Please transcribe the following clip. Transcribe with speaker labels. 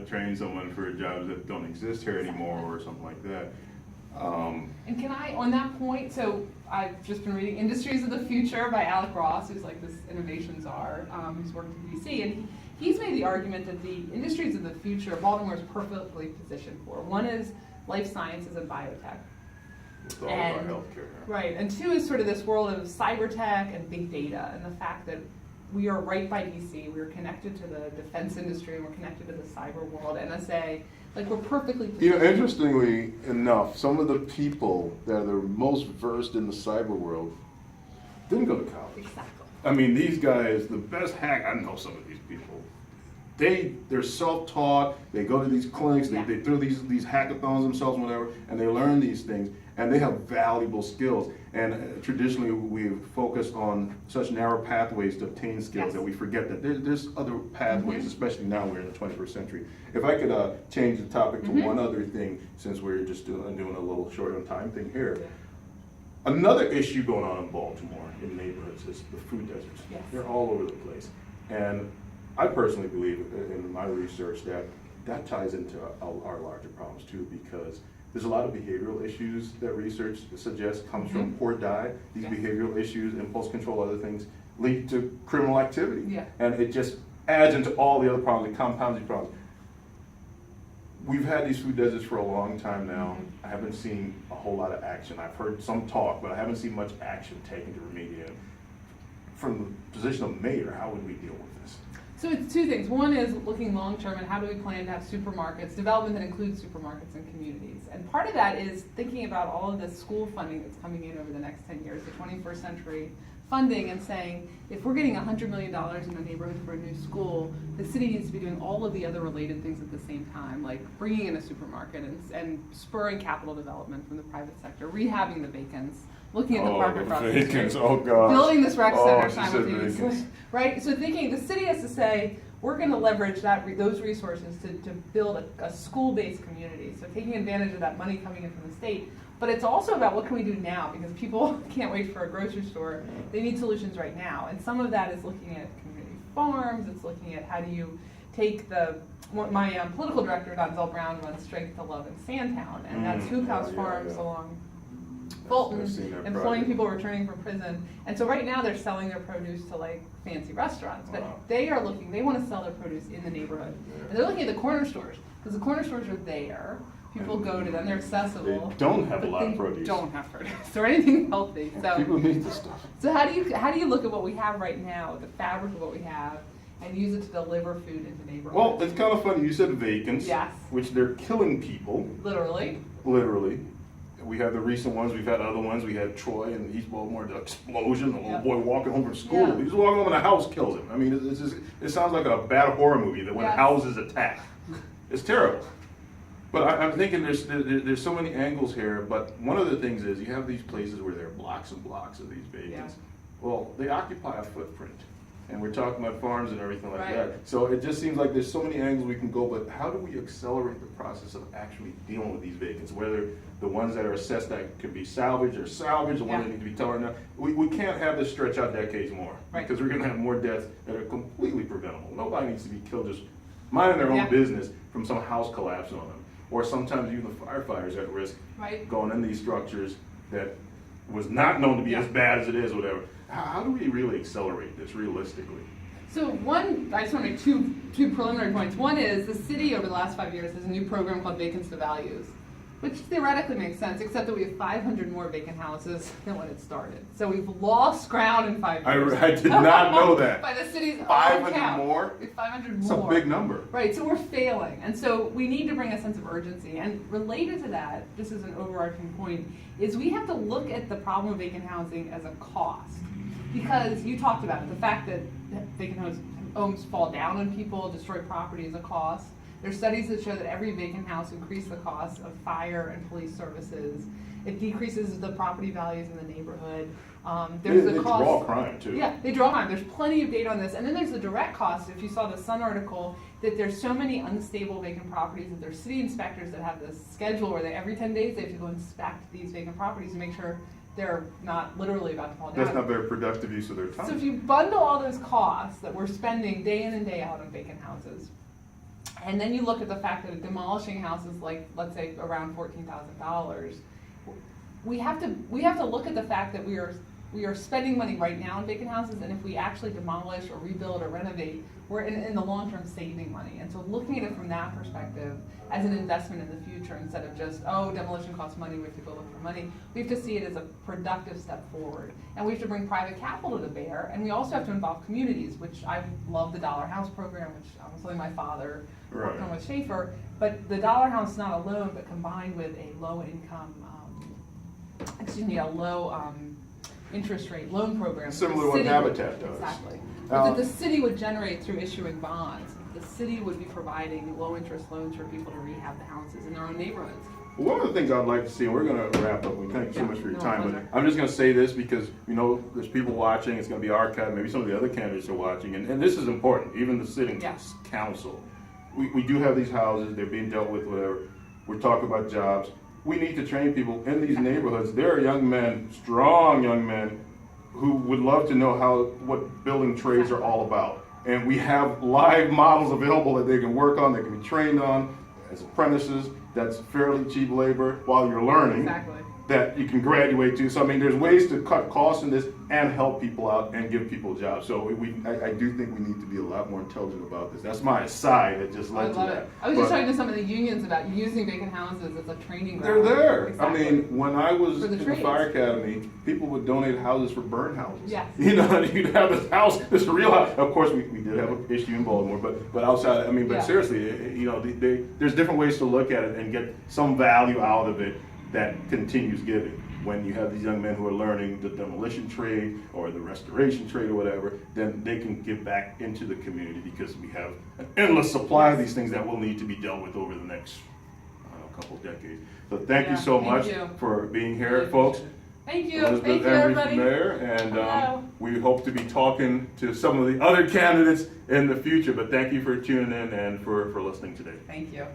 Speaker 1: train someone for jobs that don't exist here anymore or something like that.
Speaker 2: And can I, on that point, so I've just been reading Industries of the Future by Alec Ross, who's like this innovation czar, who's worked in DC, and he's made the argument that the industries of the future, Baltimore is perfectly positioned for. One is life sciences and biotech.
Speaker 1: With all of our healthcare.
Speaker 2: Right, and two is sort of this world of cyber tech and big data, and the fact that we are right by DC, we're connected to the defense industry, we're connected to the cyber world, NSA, like we're perfectly positioned.
Speaker 3: You know, interestingly enough, some of the people that are most versed in the cyber world didn't go to college.
Speaker 2: Exactly.
Speaker 1: I mean, these guys, the best hack, I know some of these people. They're self-taught, they go to these clinics, they throw these hackathons themselves, whatever, and they learn these things, and they have valuable skills. And traditionally, we've focused on such narrow pathways to obtain skills that we forget that there's other pathways, especially now we're in the 21st century. If I could change the topic to one other thing, since we're just doing a little short on time thing here. Another issue going on in Baltimore, in neighborhoods, is the food deserts.
Speaker 2: Yes.
Speaker 1: They're all over the place. And I personally believe in my research that ties into our larger problems too, because there's a lot of behavioral issues that research suggests comes from poor diet. These behavioral issues, impulse control, other things lead to criminal activity. And it just adds into all the other problems, it compounds these problems. We've had these food deserts for a long time now. I haven't seen a whole lot of action. I've heard some talk, but I haven't seen much action taken to remediate it. From the position of mayor, how would we deal with this?
Speaker 2: So it's two things. One is looking long-term and how do we plan to have supermarkets, development that includes supermarkets and communities. And part of that is thinking about all of the school funding that's coming in over the next 10 years, the 21st century funding, and saying, if we're getting $100 million in a neighborhood for a new school, the city needs to be doing all of the other related things at the same time, like bringing in a supermarket and spurring capital development from the private sector, rehabbing the vacants, looking at the parking process, building this rec center simultaneously, right? So thinking the city has to say, we're going to leverage those resources to build a school-based community. So taking advantage of that money coming in from the state. But it's also about what can we do now, because people can't wait for a grocery store. They need solutions right now. And some of that is looking at community farms. It's looking at how do you take my political director, Don Zell Brown, runs Strength to Love in Sandtown. And that's Hoop House Farms along Fulton, employing people returning from prison. And so right now they're selling their produce to like fancy restaurants, but they want to sell their produce in the neighborhood. And they're looking at the corner stores, because the corner stores are there. People go to them, they're accessible.
Speaker 1: They don't have a lot of produce.
Speaker 2: Don't have produce or anything healthy. So
Speaker 1: people need this stuff.
Speaker 2: So how do you look at what we have right now, the fabric of what we have, and use it to deliver food into neighborhoods?
Speaker 1: Well, it's kind of funny. You said vacants, which they're killing people.
Speaker 2: Literally.
Speaker 1: We have the recent ones. We've had other ones. We had Troy in East Baltimore, the explosion. The little boy walking home from school. He's walking home and a house kills him. I mean, it sounds like a bad horror movie that when houses attack. It's terrible. But I'm thinking there's so many angles here. But one of the things is you have these places where there are blocks and blocks of these vacants. Well, they occupy a footprint. And we're talking about farms and everything like that. So it just seems like there's so many angles we can go, but how do we accelerate the process of actually dealing with these vacants? Whether the ones that are assessed that could be salvaged or salvaged, the ones that need to be torn down. We can't have this stretch out decades more, because we're gonna have more deaths that are completely preventable. Nobody needs to be killed just minding their own business from some house collapse on them. Or sometimes even the firefighters at risk going in these structures that was not known to be as bad as it is, whatever. How do we really accelerate this realistically?
Speaker 2: So I just want to make two preliminary points. One is the city over the last 5 years has a new program called Vacants to Values, which theoretically makes sense, except that we have 500 more vacant houses than when it started. So we've lost ground in 5 years.
Speaker 1: I did not know that.
Speaker 2: By the city's own
Speaker 1: 500
Speaker 2: count.
Speaker 1: more?
Speaker 2: 500
Speaker 1: It's
Speaker 2: more.
Speaker 1: a big number.
Speaker 2: Right, so we're failing. And so we need to bring a sense of urgency. And related to that, just as an overarching point, is we have to look at the problem of vacant housing as a cost. Because you talked about it, the fact that vacant homes fall down on people, destroy property is a cost. There's studies that show that every vacant house increases the cost of fire and police services. It decreases the property values in the neighborhood. There's the cost.
Speaker 1: They draw crime too.
Speaker 2: Yeah, they draw crime. There's plenty of data on this. And then there's the direct cost. If you saw the Sun article, that there's so many unstable vacant properties that there's city inspectors that have this schedule where every 10 days they have to go inspect these vacant properties to make sure they're not literally about to fall down.
Speaker 1: That's not very productive use of their time.
Speaker 2: So if you bundle all those costs that we're spending day in and day out on vacant houses, And then you look at the fact that demolishing houses like, let's say, around $14,000, we have to look at the fact that we are spending money right now in vacant houses, and if we actually demolish or rebuild or renovate, we're in the long term saving money. And so looking at it from that perspective as an investment in the future, instead of just, oh, demolition costs money, we have to go look for money, we have to see it as a productive step forward. And we have to bring private capital to bear, and we also have to involve communities, which I love the Dollar House program, which obviously my father worked on with Schaefer, but the Dollar House not alone, but combined with a low income, a low interest rate loan program.
Speaker 3: Similar to what Habitat does.
Speaker 2: Exactly. But that the city would generate through issuing bonds. The city would be providing low interest loans for people to rehab the houses in their own neighborhoods.
Speaker 3: One of the things I'd like to see, and we're going to wrap up, we thank you so much for your
Speaker 2: No,
Speaker 3: time,
Speaker 2: pleasure.
Speaker 3: but I'm just going to say this because, there's people watching, it's going to be archived, maybe some of the other candidates are watching, and this is important, even the sitting
Speaker 2: Yes.
Speaker 3: council. We do have these houses, they're being dealt with, whatever. We're talking about jobs. We need to train people in these neighborhoods. There are young men, strong young men, who would love to know what building trades are all about. And we have live models available that they can work on, they can be trained on as apprentices. That's fairly cheap labor while you're learning.
Speaker 2: Exactly.
Speaker 3: That you can graduate to. So I mean, there's ways to cut costs in this and help people out and give people jobs. So I do think we need to be a lot more intelligent about this. That's my aside that just led to that.
Speaker 2: I was just talking to some of the unions about using vacant houses as a training ground.
Speaker 3: They're there.
Speaker 2: Exactly.
Speaker 3: I mean, when I was
Speaker 2: For the
Speaker 3: in the
Speaker 2: trades.
Speaker 3: fire academy, people would donate houses for burn houses.
Speaker 2: Yes.
Speaker 3: And you'd have this house, this real house. Of course, we did have an issue in Baltimore, but outside, but
Speaker 2: Yeah.
Speaker 3: seriously, there's different ways to look at it and get some value out of it that continues giving. When you have these young men who are learning the demolition trade or the restoration trade or whatever, then they can give back into the community because we have an endless supply of these things that will need to be dealt with over the next couple of decades. So thank you so
Speaker 2: thank
Speaker 3: much
Speaker 2: you.
Speaker 3: for being here,
Speaker 2: Really
Speaker 3: folks.
Speaker 2: Thank you.
Speaker 3: Elizabeth
Speaker 2: Thank you,
Speaker 3: Embry
Speaker 2: everybody.
Speaker 3: from there, and
Speaker 2: Hello.
Speaker 3: we hope to be talking to some of the other candidates in the future. But thank you for tuning in and for listening today.
Speaker 2: Thank you.